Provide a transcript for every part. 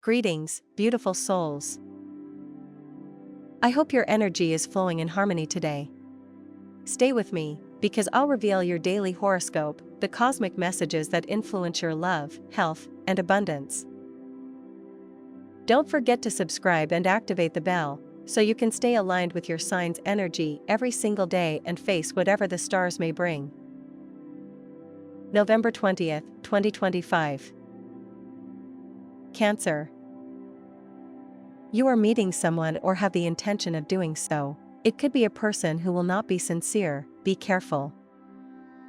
Greetings, beautiful souls. I hope your energy is flowing in harmony today. Stay with me, because I'll reveal your daily horoscope, the cosmic messages that influence your love, health, and abundance. Don't forget to subscribe and activate the bell, so you can stay aligned with your sign's energy every single day and face whatever the stars may bring. November 20th, 2025. Cancer. You are meeting someone or have the intention of doing so. It could be a person who will not be sincere. Be careful.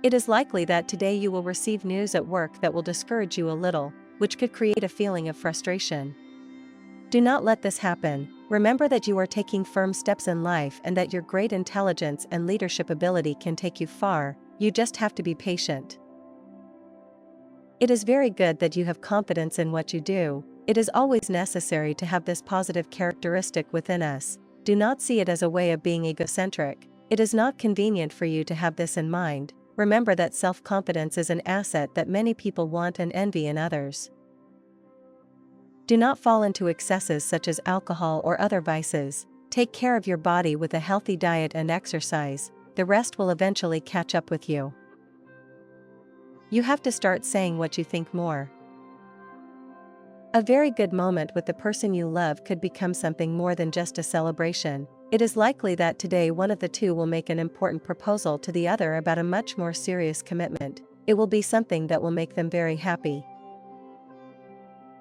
It is likely that today you will receive news at work that will discourage you a little, which could create a feeling of frustration. Do not let this happen. Remember that you are taking firm steps in life and that your great intelligence and leadership ability can take you far. You just have to be patient. It is very good that you have confidence in what you do. It is always necessary to have this positive characteristic within us. Do not see it as a way of being egocentric. It is not convenient for you to have this in mind. Remember that self-confidence is an asset that many people want and envy in others. Do not fall into excesses such as alcohol or other vices. Take care of your body with a healthy diet and exercise. The rest will eventually catch up with you. You have to start saying what you think more. A very good moment with the person you love could become something more than just a celebration. It is likely that today one of the two will make an important proposal to the other about a much more serious commitment. It will be something that will make them very happy.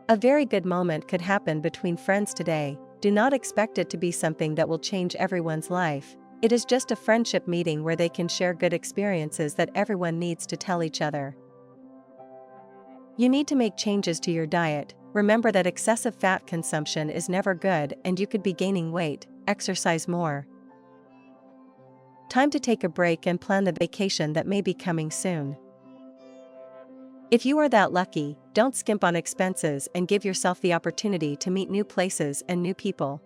A very good moment could happen between friends today. Do not expect it to be something that will change everyone's life. It is just a friendship meeting where they can share good experiences that everyone needs to tell each other. You need to make changes to your diet. Remember that excessive fat consumption is never good and you could be gaining weight. Exercise more. Time to take a break and plan the vacation that may be coming soon. If you are that lucky, don't skimp on expenses and give yourself the opportunity to meet new places and new people.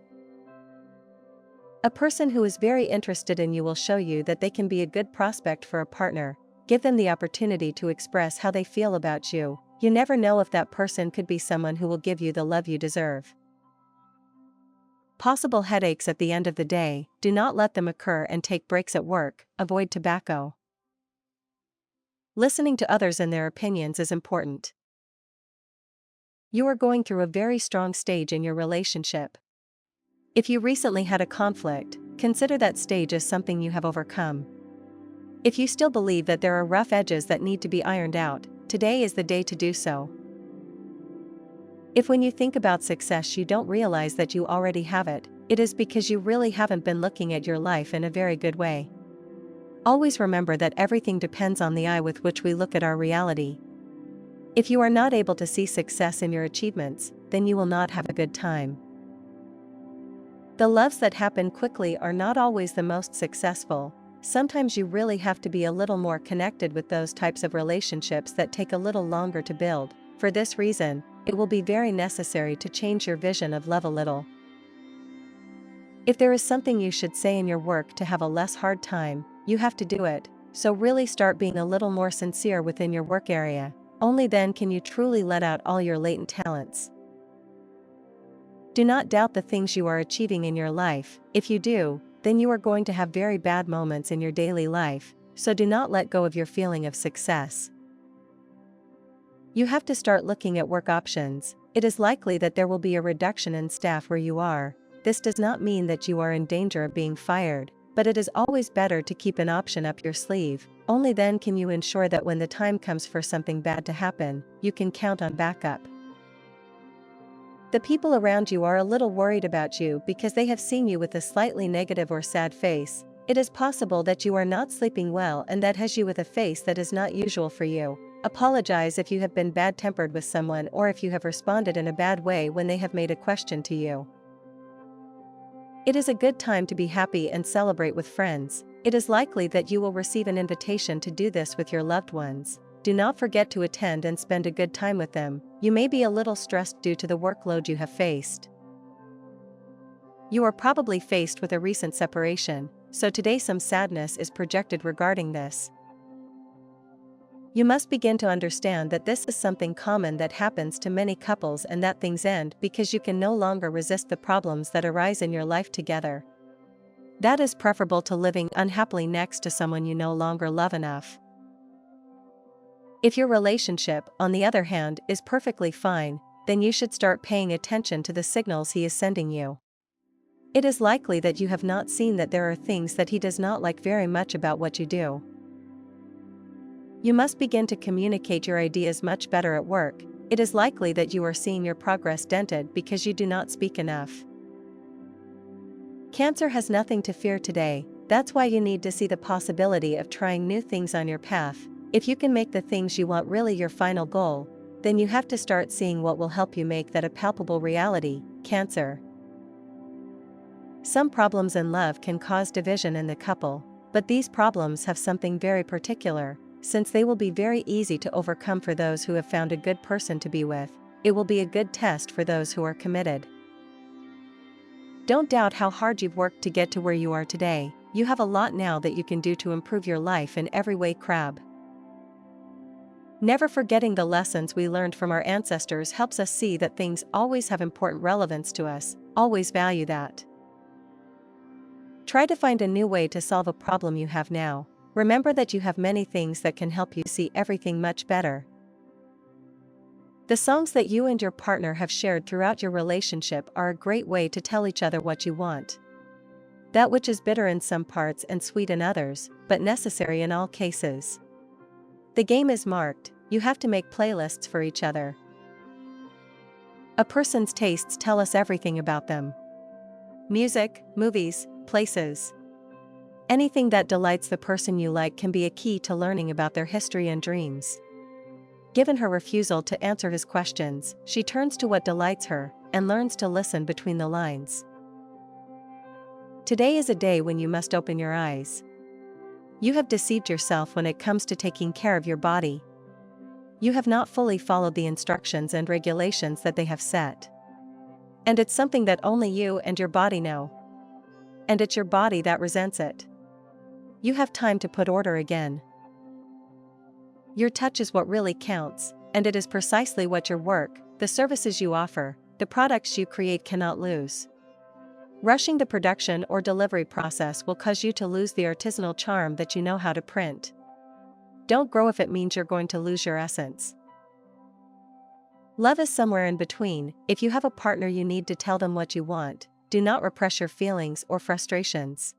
A person who is very interested in you will show you that they can be a good prospect for a partner. Give them the opportunity to express how they feel about you. You never know if that person could be someone who will give you the love you deserve. Possible headaches at the end of the day. Do not let them occur and take breaks at work. Avoid tobacco. Listening to others and their opinions is important. You are going through a very strong stage in your relationship. If you recently had a conflict, consider that stage as something you have overcome. If you still believe that there are rough edges that need to be ironed out, today is the day to do so. If when you think about success you don't realize that you already have it, it is because you really haven't been looking at your life in a very good way. Always remember that everything depends on the eye with which we look at our reality. If you are not able to see success in your achievements, then you will not have a good time. The loves that happen quickly are not always the most successful. Sometimes you really have to be a little more connected with those types of relationships that take a little longer to build. For this reason, it will be very necessary to change your vision of love a little. If there is something you should say in your work to have a less hard time, you have to do it. So really start being a little more sincere within your work area. Only then can you truly let out all your latent talents. Do not doubt the things you are achieving in your life. If you do, then you are going to have very bad moments in your daily life, so do not let go of your feeling of success. You have to start looking at work options. It is likely that there will be a reduction in staff where you are. This does not mean that you are in danger of being fired, but it is always better to keep an option up your sleeve. Only then can you ensure that when the time comes for something bad to happen, you can count on backup. The people around you are a little worried about you because they have seen you with a slightly negative or sad face. It is possible that you are not sleeping well and that has you with a face that is not usual for you. Apologize if you have been bad-tempered with someone or if you have responded in a bad way when they have made a question to you. It is a good time to be happy and celebrate with friends. It is likely that you will receive an invitation to do this with your loved ones. Do not forget to attend and spend a good time with them. You may be a little stressed due to the workload you have faced. You are probably faced with a recent separation, so today some sadness is projected regarding this. You must begin to understand that this is something common that happens to many couples and that things end because you can no longer resist the problems that arise in your life together. That is preferable to living unhappily next to someone you no longer love enough. If your relationship, on the other hand, is perfectly fine, then you should start paying attention to the signals he is sending you. It is likely that you have not seen that there are things that he does not like very much about what you do. You must begin to communicate your ideas much better at work. It is likely that you are seeing your progress dented because you do not speak enough. Cancer has nothing to fear today. That's why you need to see the possibility of trying new things on your path. If you can make the things you want really your final goal, then you have to start seeing what will help you make that a palpable reality, Cancer. Some problems in love can cause division in the couple, but these problems have something very particular. Since they will be very easy to overcome for those who have found a good person to be with, it will be a good test for those who are committed. Don't doubt how hard you've worked to get to where you are today. You have a lot now that you can do to improve your life in every way. Crab. Never forgetting the lessons we learned from our ancestors helps us see that things always have important relevance to us. Always value that. Try to find a new way to solve a problem you have now. Remember that you have many things that can help you see everything much better. The songs that you and your partner have shared throughout your relationship are a great way to tell each other what you want. That which is bitter in some parts and sweet in others, but necessary in all cases. The game is marked. You have to make playlists for each other. A person's tastes tell us everything about them. Music, movies, places. Anything that delights the person you like can be a key to learning about their history and dreams. Given her refusal to answer his questions, she turns to what delights her, and learns to listen between the lines. Today is a day when you must open your eyes. You have deceived yourself when it comes to taking care of your body. You have not fully followed the instructions and regulations that they have set. And it's something that only you and your body know. And it's your body that resents it. You have time to put order again. Your touch is what really counts, and it is precisely what your work, the services you offer, the products you create cannot lose. Rushing the production or delivery process will cause you to lose the artisanal charm that you know how to print. Don't grow if it means you're going to lose your essence. Love is somewhere in between. If you have a partner, you need to tell them what you want. Do not repress your feelings or frustrations.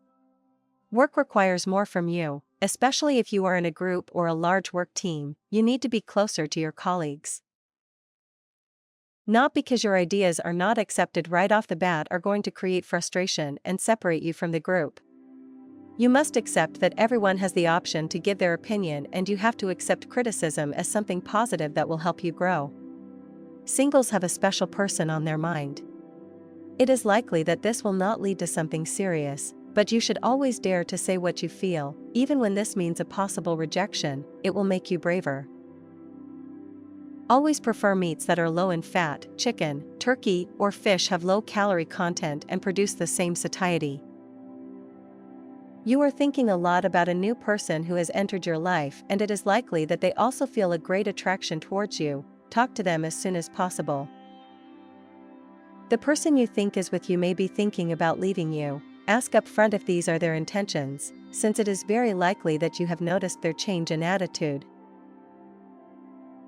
Work requires more from you, especially if you are in a group or a large work team. You need to be closer to your colleagues. Not because your ideas are not accepted right off the bat are going to create frustration and separate you from the group. You must accept that everyone has the option to give their opinion, and you have to accept criticism as something positive that will help you grow. Singles have a special person on their mind. It is likely that this will not lead to something serious, but you should always dare to say what you feel, even when this means a possible rejection. It will make you braver. Always prefer meats that are low in fat. Chicken, turkey, or fish have low calorie content and produce the same satiety. You are thinking a lot about a new person who has entered your life, and it is likely that they also feel a great attraction towards you. Talk to them as soon as possible. The person you think is with you may be thinking about leaving you. Ask up front if these are their intentions, since it is very likely that you have noticed their change in attitude.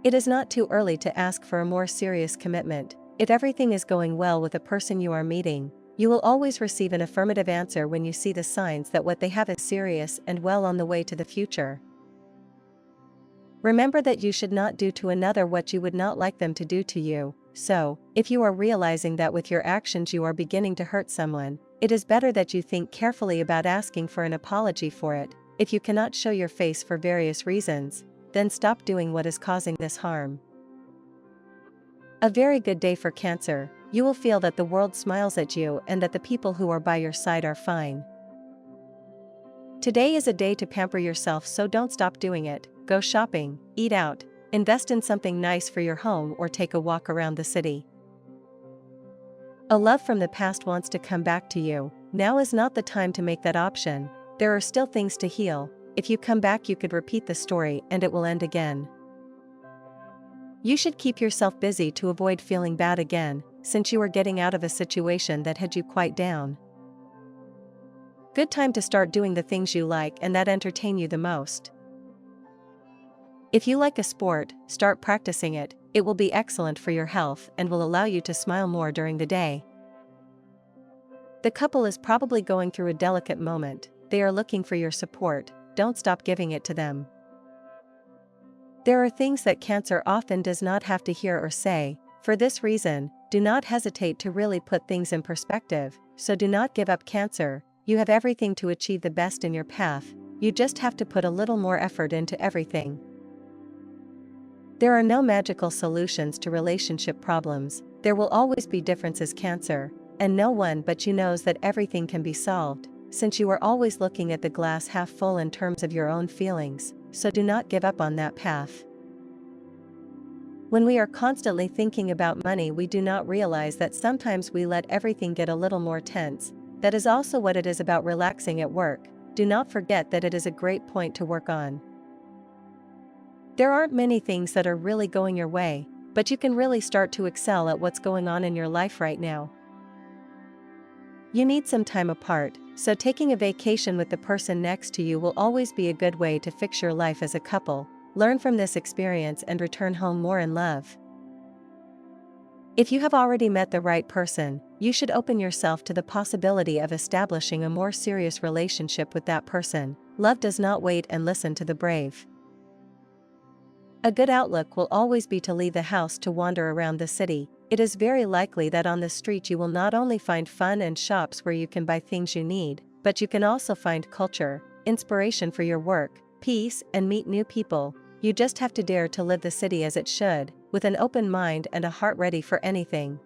It is not too early to ask for a more serious commitment. If everything is going well with the person you are meeting, you will always receive an affirmative answer when you see the signs that what they have is serious and well on the way to the future. Remember that you should not do to another what you would not like them to do to you. So, if you are realizing that with your actions you are beginning to hurt someone, it is better that you think carefully about asking for an apology for it. If you cannot show your face for various reasons, then stop doing what is causing this harm. A very good day for Cancer. You will feel that the world smiles at you and that the people who are by your side are fine. Today is a day to pamper yourself, so don't stop doing it. Go shopping, eat out, invest in something nice for your home, or take a walk around the city. A love from the past wants to come back to you. Now is not the time to make that option. There are still things to heal. if you come back you could repeat the story and it will end again. You should keep yourself busy to avoid feeling bad again, since you are getting out of a situation that had you quite down. Good time to start doing the things you like and that entertain you the most. If you like a sport, start practicing it. It will be excellent for your health and will allow you to smile more during the day. The couple is probably going through a delicate moment. They are looking for your support. Don't stop giving it to them. There are things that Cancer often does not have to hear or say. For this reason, do not hesitate to really put things in perspective. So do not give up, Cancer. You have everything to achieve the best in your path. You just have to put a little more effort into everything. There are no magical solutions to relationship problems. There will always be differences, Cancer, and no one but you knows that everything can be solved, since you are always looking at the glass half full in terms of your own feelings, so do not give up on that path. When we are constantly thinking about money, we do not realize that sometimes we let everything get a little more tense. That is also what it is about relaxing at work. Do not forget that it is a great point to work on. There aren't many things that are really going your way, but you can really start to excel at what's going on in your life right now. You need some time apart, so taking a vacation with the person next to you will always be a good way to fix your life as a couple. Learn from this experience and return home more in love. If you have already met the right person, you should open yourself to the possibility of establishing a more serious relationship with that person. Love does not wait and listen to the brave. A good outlook will always be to leave the house to wander around the city. It is very likely that on the street you will not only find fun and shops where you can buy things you need, but you can also find culture, inspiration for your work, peace, and meet new people. You just have to dare to live the city as it should, with an open mind and a heart ready for anything.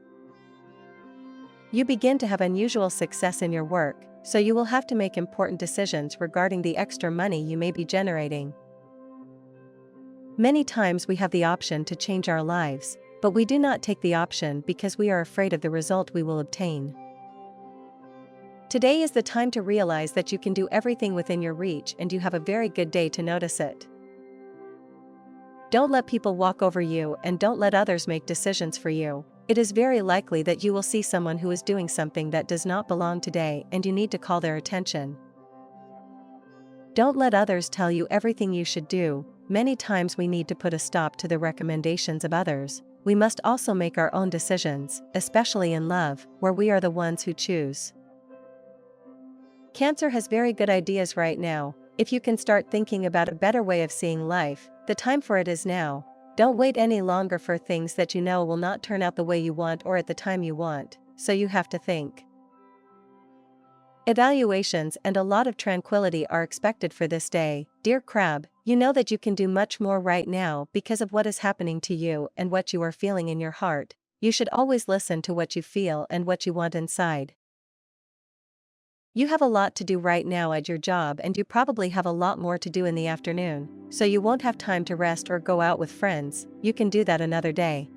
You begin to have unusual success in your work, so you will have to make important decisions regarding the extra money you may be generating. Many times we have the option to change our lives, but we do not take the option because we are afraid of the result we will obtain. Today is the time to realize that you can do everything within your reach, and you have a very good day to notice it. Don't let people walk over you, and don't let others make decisions for you. It is very likely that you will see someone who is doing something that does not belong today, and you need to call their attention. Don't let others tell you everything you should do. Many times we need to put a stop to the recommendations of others. We must also make our own decisions, especially in love, where we are the ones who choose. Cancer has very good ideas right now. If you can start thinking about a better way of seeing life, the time for it is now. Don't wait any longer for things that you know will not turn out the way you want or at the time you want, so you have to think. Evaluations and a lot of tranquility are expected for this day. Dear Crab, you know that you can do much more right now because of what is happening to you and what you are feeling in your heart. You should always listen to what you feel and what you want inside. You have a lot to do right now at your job, and you probably have a lot more to do in the afternoon, so you won't have time to rest or go out with friends. You can do that another day.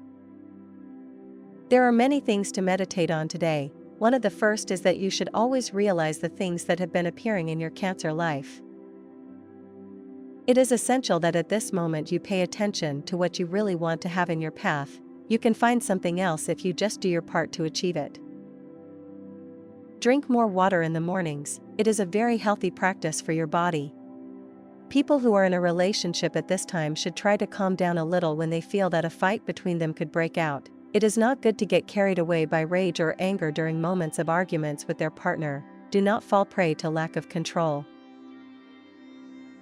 There are many things to meditate on today. One of the first is that you should always realize the things that have been appearing in your Cancer life. It is essential that at this moment you pay attention to what you really want to have in your path. You can find something else if you just do your part to achieve it. Drink more water in the mornings. It is a very healthy practice for your body. People who are in a relationship at this time should try to calm down a little when they feel that a fight between them could break out. It is not good to get carried away by rage or anger during moments of arguments with their partner. Do not fall prey to lack of control.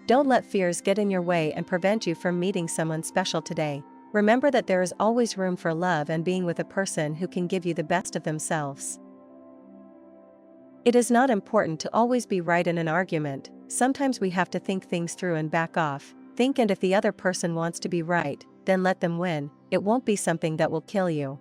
Don't let fears get in your way and prevent you from meeting someone special today. Remember that there is always room for love and being with a person who can give you the best of themselves. It is not important to always be right in an argument. Sometimes we have to think things through and back off. Think, and if the other person wants to be right, then let them win. It won't be something that will kill you.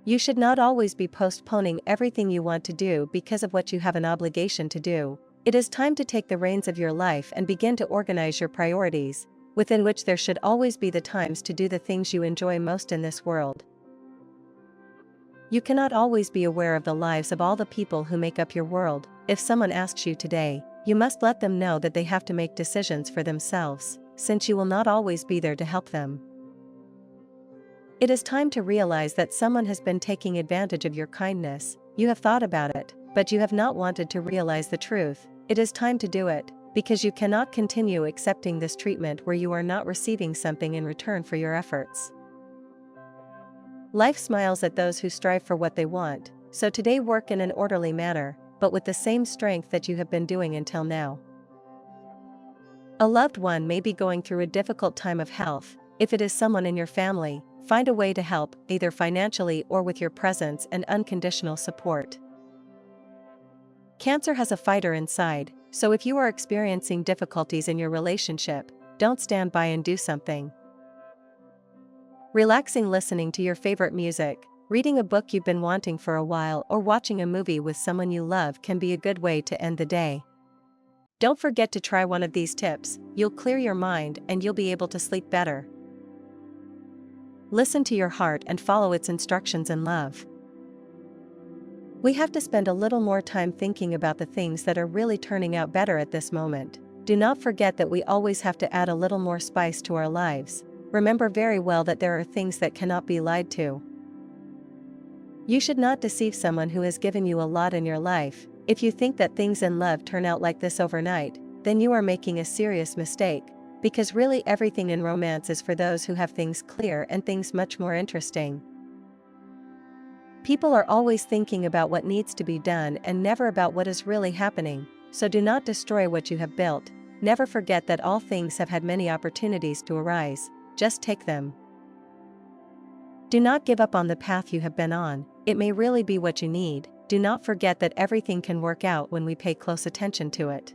You should not always be postponing everything you want to do because of what you have an obligation to do. It is time to take the reins of your life and begin to organize your priorities, within which there should always be the times to do the things you enjoy most in this world. You cannot always be aware of the lives of all the people who make up your world. If someone asks you today, You must let them know that they have to make decisions for themselves, since you will not always be there to help them. It is time to realize that someone has been taking advantage of your kindness. You have thought about it, but you have not wanted to realize the truth. It is time to do it, because you cannot continue accepting this treatment where you are not receiving something in return for your efforts. Life smiles at those who strive for what they want, so today work in an orderly manner, but with the same strength that you have been doing until now. A loved one may be going through a difficult time of health. If it is someone in your family, find a way to help, either financially or with your presence and unconditional support. Cancer has a fighter inside, so if you are experiencing difficulties in your relationship, don't stand by and do something. Relaxing listening to your favorite music, reading a book you've been wanting for a while, or watching a movie with someone you love can be a good way to end the day. Don't forget to try one of these tips. You'll clear your mind and you'll be able to sleep better. Listen to your heart and follow its instructions in love. We have to spend a little more time thinking about the things that are really turning out better at this moment. Do not forget that we always have to add a little more spice to our lives. Remember very well that there are things that cannot be lied to. You should not deceive someone who has given you a lot in your life. If you think that things in love turn out like this overnight, then you are making a serious mistake, because really everything in romance is for those who have things clear and things much more interesting. People are always thinking about what needs to be done and never about what is really happening, so do not destroy what you have built. Never forget that all things have had many opportunities to arise, just take them. Do not give up on the path you have been on, it may really be what you need. Do not forget that everything can work out when we pay close attention to it.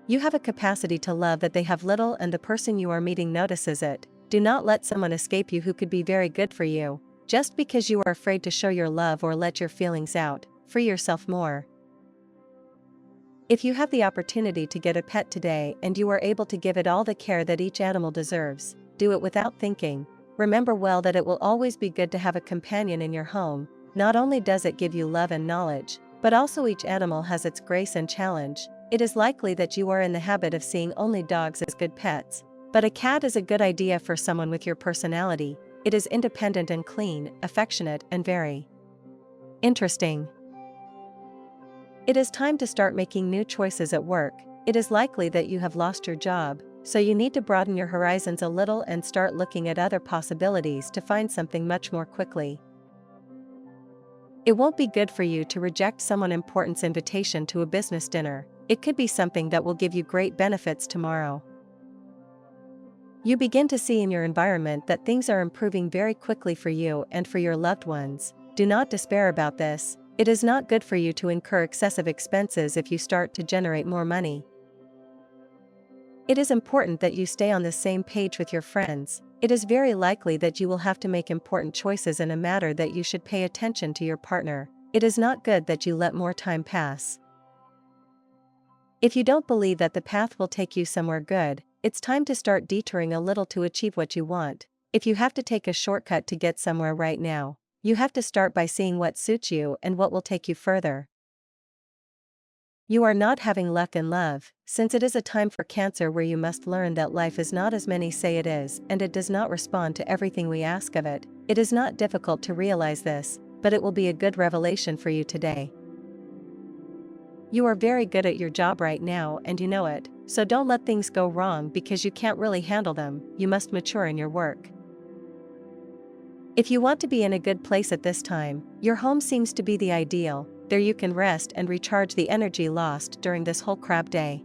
You have a capacity to love that they have little, and the person you are meeting notices it. Do not let someone escape you who could be very good for you, just because you are afraid to show your love or let your feelings out. Free yourself more. If you have the opportunity to get a pet today and you are able to give it all the care that each animal deserves, do it without thinking. Remember well that it will always be good to have a companion in your home. Not only does it give you love and knowledge, but also each animal has its grace and challenge. It is likely that you are in the habit of seeing only dogs as good pets, but a cat is a good idea for someone with your personality. It is independent and clean, affectionate and very interesting. It is time to start making new choices at work. It is likely that you have lost your job, so you need to broaden your horizons a little and start looking at other possibilities to find something much more quickly. It won't be good for you to reject someone important's invitation to a business dinner. It could be something that will give you great benefits tomorrow. You begin to see in your environment that things are improving very quickly for you and for your loved ones. Do not despair about this. It is not good for you to incur excessive expenses if you start to generate more money. It is important that you stay on the same page with your friends. It is very likely that you will have to make important choices in a matter that you should pay attention to your partner. It is not good that you let more time pass. If you don't believe that the path will take you somewhere good, it's time to start detouring a little to achieve what you want. If you have to take a shortcut to get somewhere right now, you have to start by seeing what suits you and what will take you further. You are not having luck in love, since it is a time for Cancer where you must learn that life is not as many say it is, and it does not respond to everything we ask of it. It is not difficult to realize this, but it will be a good revelation for you today. You are very good at your job right now and you know it, so don't let things go wrong because you can't really handle them. You must mature in your work. If you want to be in a good place at this time, your home seems to be the ideal. There you can rest and recharge the energy lost during this whole crab day.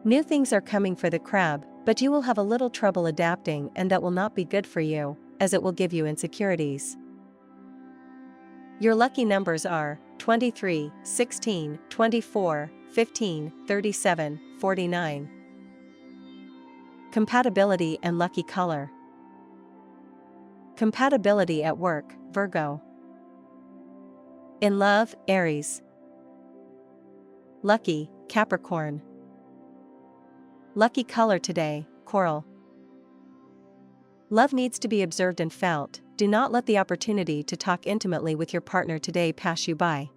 New things are coming for the crab, but you will have a little trouble adapting, and that will not be good for you, as it will give you insecurities. Your lucky numbers are 23, 16, 24, 15, 37, 49. Compatibility and lucky color. Compatibility at work, Virgo. In love, Aries. Lucky, Capricorn. Lucky color today, coral. Love needs to be observed and felt. Do not let the opportunity to talk intimately with your partner today pass you by.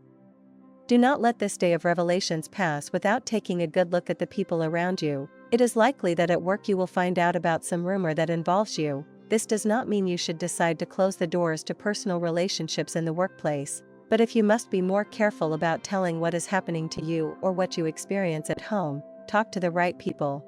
Do not let this day of revelations pass without taking a good look at the people around you. It is likely that at work you will find out about some rumor that involves you. This does not mean you should decide to close the doors to personal relationships in the workplace, but if you must be more careful about telling what is happening to you or what you experience at home, talk to the right people.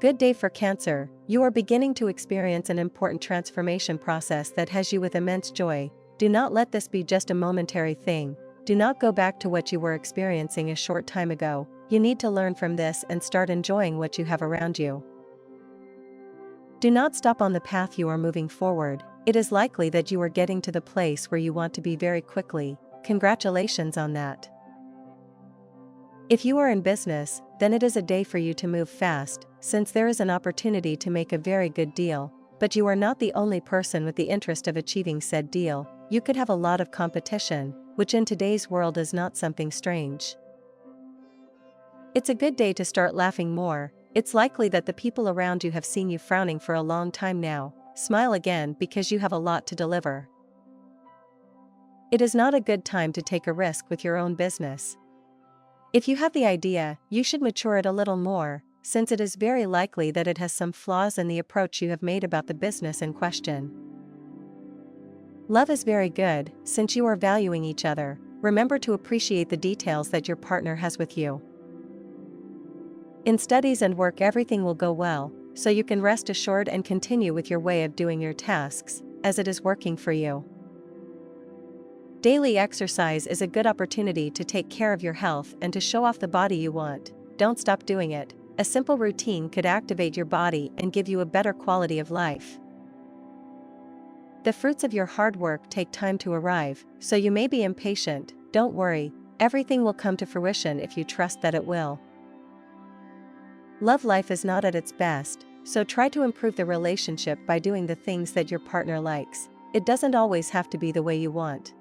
Good day for Cancer. You are beginning to experience an important transformation process that has you with immense joy. Do not let this be just a momentary thing. Do not go back to what you were experiencing a short time ago. You need to learn from this and start enjoying what you have around you. Do not stop on the path you are moving forward. It is likely that you are getting to the place where you want to be very quickly. Congratulations on that. If you are in business, then it is a day for you to move fast, since there is an opportunity to make a very good deal, but you are not the only person with the interest of achieving said deal. You could have a lot of competition, which in today's world is not something strange. It's a good day to start laughing more. It's likely that the people around you have seen you frowning for a long time now. Smile again because you have a lot to deliver. It is not a good time to take a risk with your own business. If you have the idea, you should mature it a little more, since it is very likely that it has some flaws in the approach you have made about the business in question. Love is very good, since you are valuing each other. Remember to appreciate the details that your partner has with you. In studies and work, everything will go well, so you can rest assured and continue with your way of doing your tasks, as it is working for you. Daily exercise is a good opportunity to take care of your health and to show off the body you want. Don't stop doing it. A simple routine could activate your body and give you a better quality of life. The fruits of your hard work take time to arrive, so you may be impatient. Don't worry, everything will come to fruition if you trust that it will. Love life is not at its best, so try to improve the relationship by doing the things that your partner likes. It doesn't always have to be the way you want.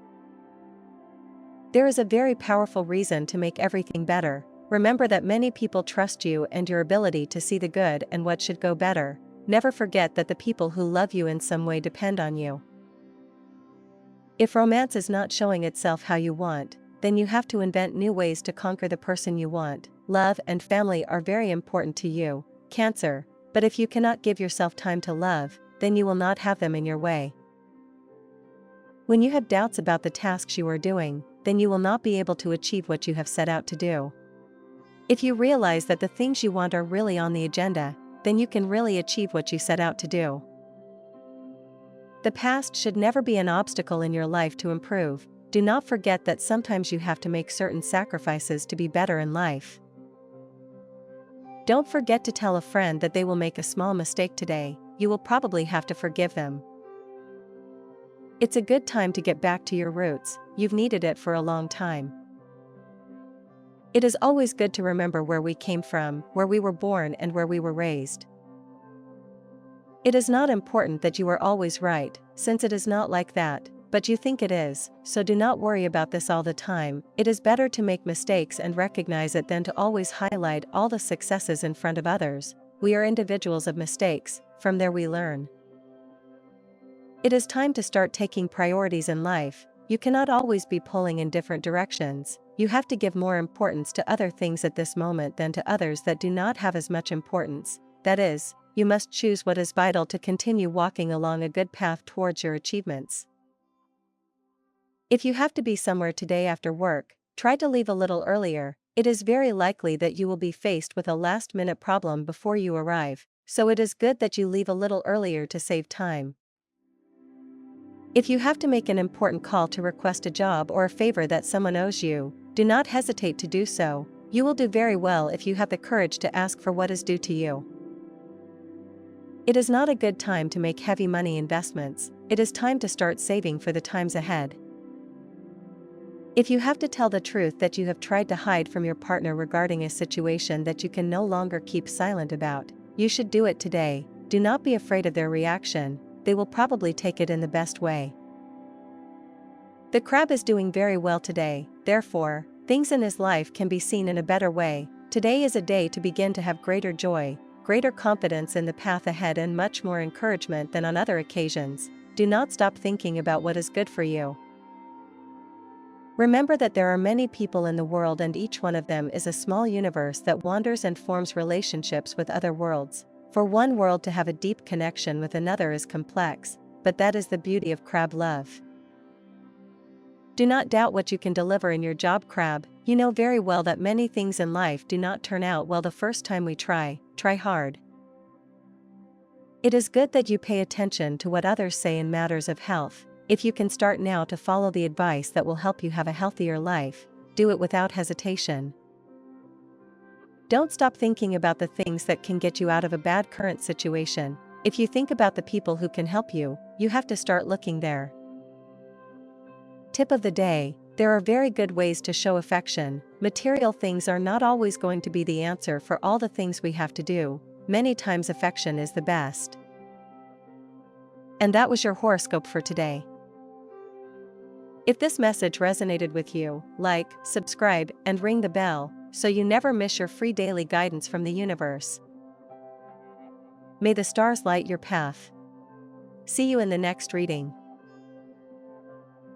There is a very powerful reason to make everything better. Remember that many people trust you and your ability to see the good and what should go better. Never forget that the people who love you in some way depend on you. If romance is not showing itself how you want, then you have to invent new ways to conquer the person you want. Love and family are very important to you, Cancer, but if you cannot give yourself time to love, then you will not have them in your way. When you have doubts about the tasks you are doing, then you will not be able to achieve what you have set out to do. If you realize that the things you want are really on the agenda, then you can really achieve what you set out to do. The past should never be an obstacle in your life to improve. Do not forget that sometimes you have to make certain sacrifices to be better in life. Don't forget to tell a friend that they will make a small mistake today. You will probably have to forgive them. It's a good time to get back to your roots. You've needed it for a long time. It is always good to remember where we came from, where we were born, and where we were raised. It is not important that you are always right, since it is not like that, but you think it is, so do not worry about this all the time. It is better to make mistakes and recognize it than to always highlight all the successes in front of others. We are individuals of mistakes, from there we learn. It is time to start taking priorities in life. You cannot always be pulling in different directions. You have to give more importance to other things at this moment than to others that do not have as much importance. That is, you must choose what is vital to continue walking along a good path towards your achievements. If you have to be somewhere today after work, try to leave a little earlier. It is very likely that you will be faced with a last-minute problem before you arrive, so it is good that you leave a little earlier to save time. If you have to make an important call to request a job or a favor that someone owes you, do not hesitate to do so. You will do very well if you have the courage to ask for what is due to you. It is not a good time to make heavy money investments. It is time to start saving for the times ahead. If you have to tell the truth that you have tried to hide from your partner regarding a situation that you can no longer keep silent about, you should do it today. Do not be afraid of their reaction. They will probably take it in the best way. The crab is doing very well today, therefore, things in his life can be seen in a better way. Today is a day to begin to have greater joy, greater confidence in the path ahead, and much more encouragement than on other occasions. Do not stop thinking about what is good for you. Remember that there are many people in the world and each one of them is a small universe that wanders and forms relationships with other worlds. For one world to have a deep connection with another is complex, but that is the beauty of crab love. Do not doubt what you can deliver in your job, crab. You know very well that many things in life do not turn out well the first time we try hard. It is good that you pay attention to what others say in matters of health. If you can start now to follow the advice that will help you have a healthier life, do it without hesitation. Don't stop thinking about the things that can get you out of a bad current situation. If you think about the people who can help you, you have to start looking there. Tip of the day: there are very good ways to show affection. Material things are not always going to be the answer for all the things we have to do. Many times affection is the best. And that was your horoscope for today. If this message resonated with you, like, subscribe, and ring the bell, so you never miss your free daily guidance from the universe. May the stars light your path. See you in the next reading.